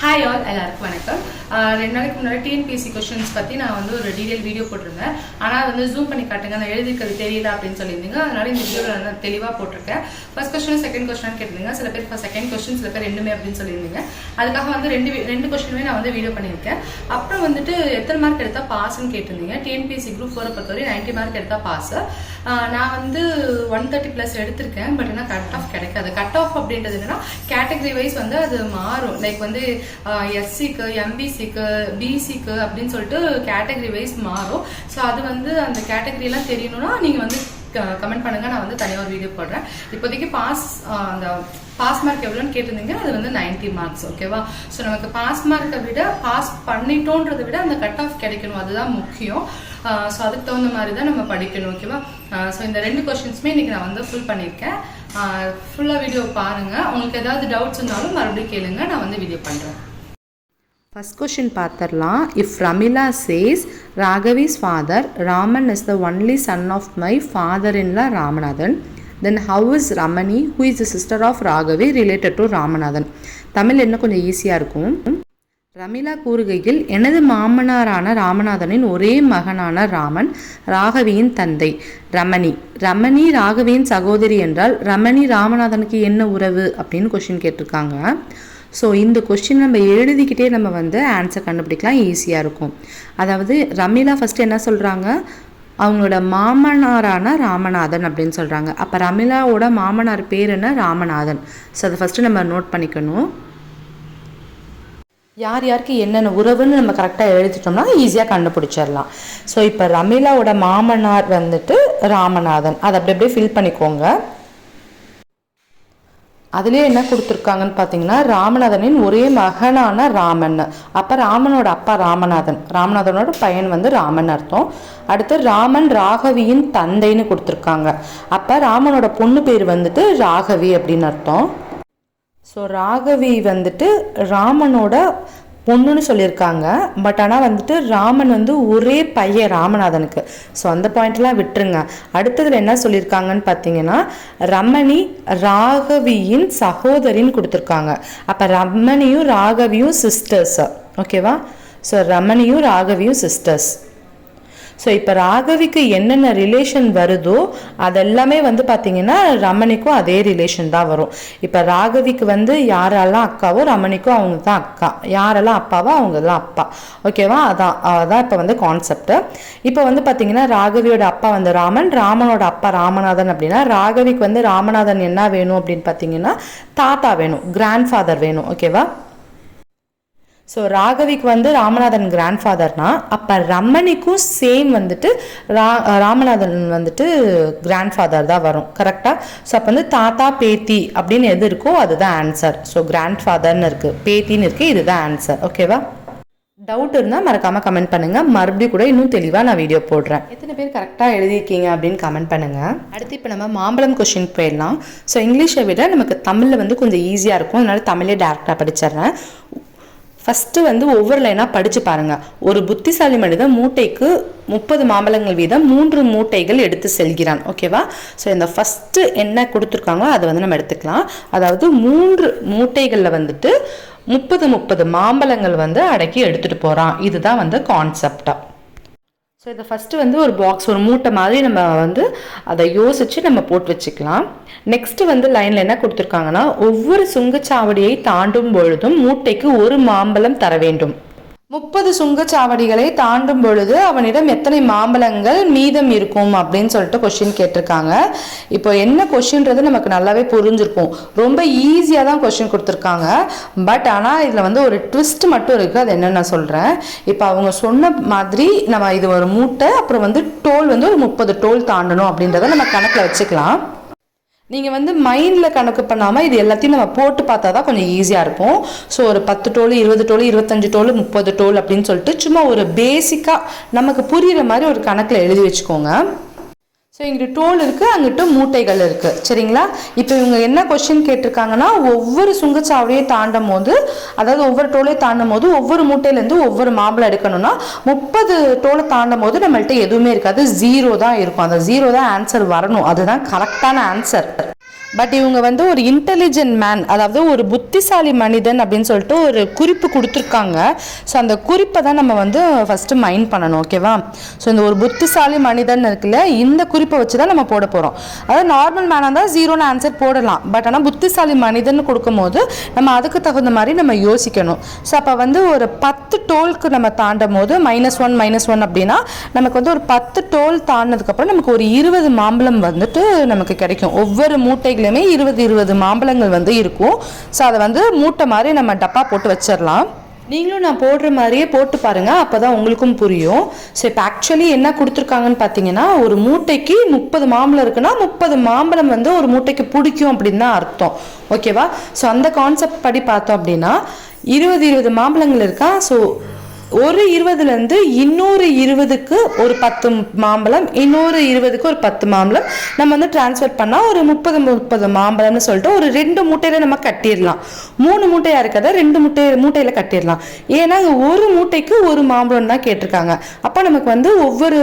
Hi all, எல்லாருக்கும் வணக்கம். 2 நாளைக்கு முன்னாடி டிஎன்பிஎஸ்சி கொஸ்டின்ஸ் பற்றி நான் வந்து ஒரு டீடைல் வீடியோ போட்டிருந்தேன். ஆனால் வந்து ஜூம் பண்ணி காட்டுங்க, நான் எழுதிக்கிறது தெரியல அப்படின்னு சொல்லியிருந்தீங்க. அதனால இந்த வீடியோவில் நான் தெளிவாக போட்டிருக்கேன். ஃபர்ஸ்ட் கொஸ்டின் செகண்ட் கொஸ்டின் கேட்டிருந்தீங்க. சில பேர் செகண்ட் கொஸ்டின், சில பேர் ரெண்டுமே அப்படின்னு சொல்லியிருந்தீங்க. அதுக்காக வந்து ரெண்டு கொஸ்டினுமே நான் வந்து வீடியோ பண்ணியிருக்கேன். அப்புறம் வந்துட்டு எத்தனை மார்க் எடுத்தால் பாஸ்ன்னு கேட்டிருந்தீங்க. டிஎன்பிஎஸ்சி குரூப் 4 பொறுத்தவரை 90 மார்க் எடுத்தால் பாஸ். நான் வந்து 130+ எடுத்திருக்கேன். பட் ஆனால் கட் ஆஃப் கிடைக்காது. கட் ஆஃப் அப்படின்றது என்னன்னா கேட்டகரி வைஸ் வந்து அது மாறும். லைக் வந்து எஸ்சிக்கு, எம்பிசிக்கு, பிசிக்கு அப்படின்னு சொல்லிட்டு கேட்டகரி வைஸ் மாறும். ஸோ அது வந்து அந்த கேட்டகரியெல்லாம் தெரியணும்னா நீங்கள் வந்து கமெண்ட் பண்ணுங்க, நான் வந்து தனியாக ஒரு வீடியோ போடுறேன். இப்போதைக்கு அந்த பாஸ் மார்க் எவ்வளோன்னு கேட்டிருந்தீங்க. அது வந்து 90 மார்க்ஸ். ஓகேவா? ஸோ நமக்கு பாஸ் மார்க்கை விட பாஸ் பண்ணிட்டோன்றதை விட அந்த கட் ஆஃப் கிடைக்கணும், அதுதான் முக்கியம். ஸோ அதுக்கு தகுந்த மாதிரி தான் நம்ம படிக்கணும். ஓகேவா? ஸோ இந்த 2 கொஸ்டின்ஸுமே இன்னைக்கு நான் வந்து ஃபுல் பண்ணியிருக்கேன். ஃபுல்லாக வீடியோ பாருங்கள். உங்களுக்கு ஏதாவது டவுட்ஸ் இருந்தாலும் மறுபடியும் கேளுங்க, நான் வந்து வீடியோ பண்ணுறேன். ஃபர்ஸ்ட் கொஷின் பார்த்துடலாம். If Ramila says Raghavi's father Raman is the only son of my father in law Ramanathan, then how is Ramani who is the sister of Raghavi related to Ramanathan? Tamil என்ன கொஞ்சம் ஈஸியாக இருக்கும். ரமிலா கூறுகையில், எனது மாமனாரான ராமநாதனின் ஒரே மகனான ராமன் ராகவியின் தந்தை ரமணி. ரமணி ராகவியின் சகோதரி என்றால் ரமணி ராமநாதனுக்கு என்ன உறவு அப்படின்னு கொஷின் கேட்டிருக்காங்க. ஸோ இந்த கொஸ்டின் நம்ம எழுதிக்கிட்டே நம்ம வந்து ஆன்சர் கண்டுபிடிக்கலாம், ஈஸியாக இருக்கும். அதாவது ரமீலா ஃபஸ்ட்டு என்ன சொல்கிறாங்க, அவங்களோட மாமனாரான ராமநாதன் அப்படின்னு சொல்கிறாங்க. அப்போ ரமீலாவோட மாமனார் பேர் என்ன? ராமநாதன். ஸோ அதை ஃபஸ்ட்டு நம்ம நோட் பண்ணிக்கணும். யார் யாருக்கு என்னென்ன உறவுன்னு நம்ம கரெக்டாக எழுதிட்டோம்னா ஈஸியாக கண்டுபிடிச்சிடலாம். ஸோ இப்போ ரமீலாவோட மாமனார் வந்துட்டு ராமநாதன், அதை அப்படி அப்படியே ஃபில் பண்ணிக்கோங்க. அதுலேயே என்ன கொடுத்துருக்காங்கன்னு பார்த்தீங்கன்னா, ராமநாதனின் ஒரே மகனான ராமன். அப்போ ராமனோட அப்பா ராமநாதன், ராமநாதனோட பையன் வந்து ராமன் அர்த்தம். அடுத்து ராமன் ராகவியின் தந்தைன்னு கொடுத்துருக்காங்க. அப்போ ராமனோட பொண்ணு பேர் வந்துட்டு ராகவி அப்படின்னு அர்த்தம். ஸோ ராகவி வந்துட்டு ராமனோட பொண்ணுன்னு சொல்லியிருக்காங்க. பட் ஆனால் வந்துட்டு ராமன் வந்து ஒரே பையன் ராமநாதனுக்கு. ஸோ அந்த பாயிண்ட்லாம் விட்டுருங்க. அடுத்ததில் என்ன சொல்லியிருக்காங்கன்னு பார்த்தீங்கன்னா, ரமணி ராகவியின் சகோதரின்னு கொடுத்துருக்காங்க. அப்போ ரமணியும் ராகவியும் சிஸ்டர்ஸ். ஓகேவா? ஸோ ரமணியும் ராகவியும் சிஸ்டர்ஸ். ஸோ இப்போ ராகவிக்கு என்னென்ன ரிலேஷன் வருதோ அதெல்லாமே வந்து பார்த்தீங்கன்னா ரமணிக்கும் அதே ரிலேஷன் தான் வரும். இப்போ ராகவிக்கு வந்து யாரெல்லாம் அக்காவோ ரமணிக்கும் அவங்க தான் அக்கா, யாரெல்லாம் அப்பாவோ அவங்க தான் அப்பா. ஓகேவா? அதான் இப்போ வந்து கான்செப்ட். இப்போ வந்து பார்த்தீங்கன்னா ராகவியோட அப்பா வந்து ராமன், ராமனோட அப்பா ராமநாதன். அப்படின்னா ராகவிக்கு வந்து ராமநாதன் என்ன வேணும் அப்படின்னு பார்த்தீங்கன்னா தாத்தா வேணும், கிராண்ட் ஃபாதர் வேணும். ஓகேவா? ஸோ ராகவிக்கு வந்து ராமநாதன் கிராண்ட் ஃபாதர்னா, அப்போ ரமணிக்கும் சேம் வந்துட்டு ராமநாதன் வந்துட்டு கிராண்ட் ஃபாதர் தான் வரும். கரெக்டாக? ஸோ அப்போ வந்து தாத்தா பேத்தி அப்படின்னு எது இருக்கோ அதுதான் ஆன்சர். ஸோ கிராண்ட் ஃபாதர்னு இருக்குது, பேத்தின்னு இருக்குது, இதுதான் ஆன்சர். ஓகேவா? டவுட் இருந்தால் மறக்காமல் கமெண்ட் பண்ணுங்கள். மறுபடியும் கூட இன்னும் தெளிவாக நான் வீடியோ போடுறேன். எத்தனை பேர் கரெக்டாக எழுதியிருக்கீங்க அப்படின்னு கமெண்ட் பண்ணுங்கள். அடுத்து இப்போ நம்ம மாம்பழம் கொஷின் போயிடலாம். ஸோ இங்கிலீஷை விட நமக்கு தமிழில் வந்து கொஞ்சம் ஈஸியாக இருக்கும். அதனால தமிழே டேரெக்டாக படிச்சிடுறேன். ஃபஸ்ட்டு வந்து ஒவ்வொரு லைனாக படித்து பாருங்கள். ஒரு புத்திசாலி மனிதன் மூட்டைக்கு 30 மாம்பழங்கள் வீதம் 3 மூட்டைகள் எடுத்து செல்கிறான். ஓகேவா? ஸோ இந்த ஃபஸ்ட்டு என்ன கொடுத்துருக்காங்களோ அதை வந்து நம்ம எடுத்துக்கலாம். அதாவது 3 மூட்டைகளில் வந்துட்டு 30 மாம்பழங்கள் வந்து அடக்கி எடுத்துகிட்டு போகிறான். இதுதான் வந்து கான்செப்டாக. ஸோ இதை ஃபஸ்ட்டு வந்து ஒரு பாக்ஸ், ஒரு மூட்டை மாதிரி நம்ம வந்து அதை யோசித்து நம்ம போட்டு வச்சுக்கலாம். நெக்ஸ்ட்டு வந்து லைனில் என்ன கொடுத்துருக்காங்கன்னா, ஒவ்வொரு சுங்கச்சாவடியை தாண்டும் பொழுதும் மூட்டைக்கு 1 மாம்பழம் தர வேண்டும். 30 சுங்கச்சாவடிகளை தாண்டும் பொழுது அவனிடம் எத்தனை மாம்பழங்கள் மீதம் இருக்கும் அப்படின்னு சொல்லிட்டு கொஸ்டின் கேட்டிருக்காங்க. இப்போ என்ன கொஸ்டின்றது நமக்கு நல்லாவே புரிஞ்சிருக்கும். ரொம்ப ஈஸியாக தான் கொஸ்டின் கொடுத்துருக்காங்க. பட் ஆனால் இதில் வந்து ஒரு ட்விஸ்ட் மட்டும் இருக்குது. அது என்னென்னு நான் சொல்கிறேன். இப்போ அவங்க சொன்ன மாதிரி நம்ம இது ஒரு மூட்டை, அப்புறம் வந்து டோல் வந்து ஒரு 30 டோல் தாண்டணும் அப்படின்றத நம்ம கணக்கில் வச்சுக்கலாம். நீங்கள் வந்து மைண்டில் கணக்கு பண்ணாமல் இது எல்லாத்தையும் நம்ம போட்டு பார்த்தா தான் கொஞ்சம் ஈஸியாக இருக்கும். ஸோ ஒரு 10 டோல், 20 டோல், 25 டோல், 30 டோல் அப்படின்னு சொல்லிட்டு சும்மா ஒரு பேசிக்காக நமக்கு புரிகிற மாதிரி ஒரு கணக்கில் எழுதி வச்சுக்கோங்க. ஸோ இங்கிட்ட டோல் இருக்குது, அங்கிட்ட மூட்டைகள் இருக்குது. சரிங்களா? இப்போ இவங்க என்ன கொஸ்டின் கேட்டிருக்காங்கன்னா, ஒவ்வொரு சுங்கச்சாவடியை தாண்டும் போது, அதாவது ஒவ்வொரு டோலையும் தாண்டும் போது ஒவ்வொரு மூட்டையிலேருந்து ஒவ்வொரு மாம்பழம் எடுக்கணும்னா 30 டோலை தாண்டும் போது நம்மள்ட்ட எதுவுமே இருக்காது, 0 தான் இருக்கும். அந்த 0 தான் ஆன்சர் வரணும். அதுதான் கரெக்டான ஆன்சர். பட் இவங்க வந்து ஒரு இன்டெலிஜென்ட் மேன், அதாவது ஒரு புத்திசாலி மனிதன் அப்படின்னு சொல்லிட்டு ஒரு குறிப்பு கொடுத்துருக்காங்க. ஸோ அந்த குறிப்பை தான் நம்ம வந்து ஃபஸ்ட்டு மைண்ட் பண்ணணும். ஓகேவா? ஸோ இந்த ஒரு புத்திசாலி மனிதன் இருக்குல்ல, இந்த குறிப்பை வச்சு தான் நம்ம போட போகிறோம். அதாவது நார்மல் மேனாக இருந்தால் 0ன்னு ஆன்சர் போடலாம். பட் ஆனால் புத்திசாலி மனிதன் கொடுக்கும்போது நம்ம அதுக்கு தகுந்த மாதிரி நம்ம யோசிக்கணும். ஸோ அப்போ வந்து ஒரு 10 டோலுக்கு நம்ம தாண்டும் போது -1 அப்படின்னா நமக்கு வந்து ஒரு 10 டோல் தாண்டினதுக்கப்புறம் நமக்கு ஒரு 20 மாம்பழம் வந்துட்டு நமக்கு கிடைக்கும். ஒவ்வொரு மூட்டைகளுமே 20 மாம்பழங்கள் வந்து இருக்கும். ஸோ அதை வந்து மூட்டை மாதிரி நம்ம டப்பா போட்டு வச்சிடலாம். நீங்களும் நான் போடுற மாதிரியே போட்டு பாருங்க, அப்போதான் உங்களுக்கும் புரியும். ஸோ இப்போ ஆக்சுவலி என்ன கொடுத்துருக்காங்கன்னு பார்த்தீங்கன்னா, ஒரு மூட்டைக்கு 30 மாம்பழம் இருக்குன்னா 30 மாம்பழம் வந்து ஒரு மூட்டைக்கு பிடிக்கும் அப்படின்னு தான் அர்த்தம். ஓகேவா? ஸோ அந்த கான்செப்ட் படி பார்த்தோம் அப்படின்னா 20 மாம்பழங்கள் இருக்கா. ஸோ ஒரு 20லேருந்து இன்னொரு 20க்கு ஒரு 10 மாம்பழம், இன்னொரு 20க்கு ஒரு 10 மாம்பழம் நம்ம வந்து டிரான்ஸ்ஃபர் பண்ணால் ஒரு 30 மாம்பழம்னு சொல்லிட்டு ஒரு 2 மூட்டையில் நம்ம கட்டிடலாம். 3 மூட்டையாக இருக்கிறத 2 மூட்டையில் கட்டிடலாம். ஏன்னா ஒரு மூட்டைக்கு ஒரு மாம்பழம் தான் கேட்டிருக்காங்க. அப்போ நமக்கு வந்து ஒவ்வொரு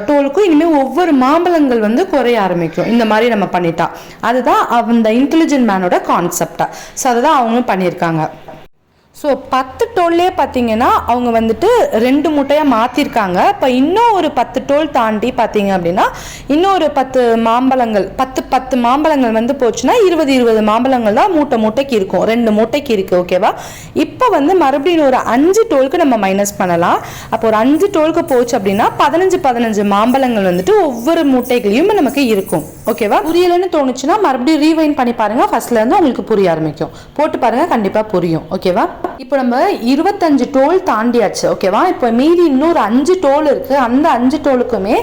டோலுக்கும் இனிமேல் ஒவ்வொரு மாம்பழங்கள் வந்து குறைய ஆரம்பிக்கும். இந்த மாதிரி நம்ம பண்ணிட்டா அதுதான் அந்த இன்டெலிஜென்ட் மேனோட கான்செப்டா. ஸோ அதை தான் அவங்களும் பண்ணியிருக்காங்க. ஸோ 10 டோல்லே பார்த்தீங்கன்னா அவங்க வந்துட்டு 2 மூட்டையாக மாற்றிருக்காங்க. இப்போ இன்னும் ஒரு 10 டோல் தாண்டி பார்த்தீங்க அப்படின்னா இன்னொரு 10 மாம்பழங்கள் 10 மாம்பழங்கள் வந்து போச்சுன்னா 20 மாம்பழங்கள் தான் மூட்டைக்கு இருக்கும். 2 மூட்டைக்கு இருக்குது. ஓகேவா? இப்போ வந்து மறுபடியும் ஒரு 5 டோலுக்கு நம்ம மைனஸ் பண்ணலாம். அப்போ ஒரு 5 டோலுக்கு போச்சு அப்படின்னா 15 மாம்பழங்கள் வந்துட்டு ஒவ்வொரு மூட்டைகளையும் நமக்கு இருக்கும். ஓகேவா? புரியலன்னு தோணுச்சுன்னா மறுபடியும் ரீவைண்ட் பண்ணி பாருங்க, ஃபர்ஸ்ட்லேருந்து உங்களுக்கு புரிய ஆரம்பிக்கும். போட்டு பாருங்க, கண்டிப்பாக புரியும். ஓகேவா? இப்போ நம்ம 25 டோல் தாண்டியாச்சு. ஓகேவா? இப்போ மீதி இன்னொரு 5 டோல் இருக்கு. அந்த 5 டோலுக்குமே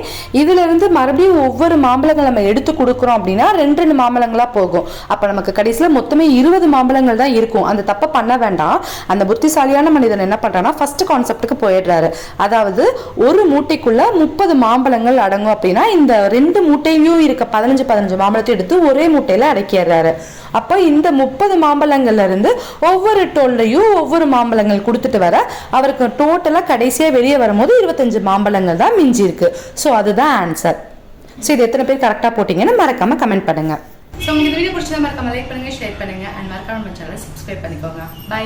இதுல இருந்து மறுபடியும் ஒவ்வொரு மாம்பழங்கள் நம்ம எடுத்து கொடுக்குறோம் அப்படின்னா 2 மாம்பழங்களா போகும். அப்ப நமக்கு கடைசியில் மொத்தமே 20 மாம்பழங்கள் தான் இருக்கும். அந்த தப்பை பண்ண வேண்டாம். அந்த புத்திசாலியான மனிதன் என்ன பண்றான்னா ஃபர்ஸ்ட் கான்செப்டுக்கு போயிடுறாரு. அதாவது ஒரு மூட்டைக்குள்ள 30 மாம்பழங்கள் அடங்கும் அப்படின்னா இந்த 2 மூட்டையிலும் இருக்க 15 மாம்பழத்தை எடுத்து ஒரே மூட்டையில அடக்கிடுறாரு. அப்போ இந்த 30 மாம்பழங்கள்ல இருந்து ஒவ்வொரு டோல்லையும் ஒவ்வொரு மாம்பழங்கள் கொடுத்துட்டு வர அவருக்கு டோட்டலா கடைசியா வெளியே வரும்போது 25 மாம்பழங்கள் தான் மிஞ்சி இருக்கு. ஸோ அதுதான் ஆன்சர். ஸோ இது எத்தனை பேர் கரெக்டாக போட்டீங்கன்னு மறக்காம கமெண்ட் பண்ணுங்க. ஸோ உங்களுக்கு இந்த வீடியோ பிடிச்சதா மறக்காம லைக் பண்ணுங்க, ஷேர் பண்ணுங்க, அண்ட் மறக்காம நம்ம சேனலை சப்ஸ்கிரைப் பண்ணிக்கோங்க. பை.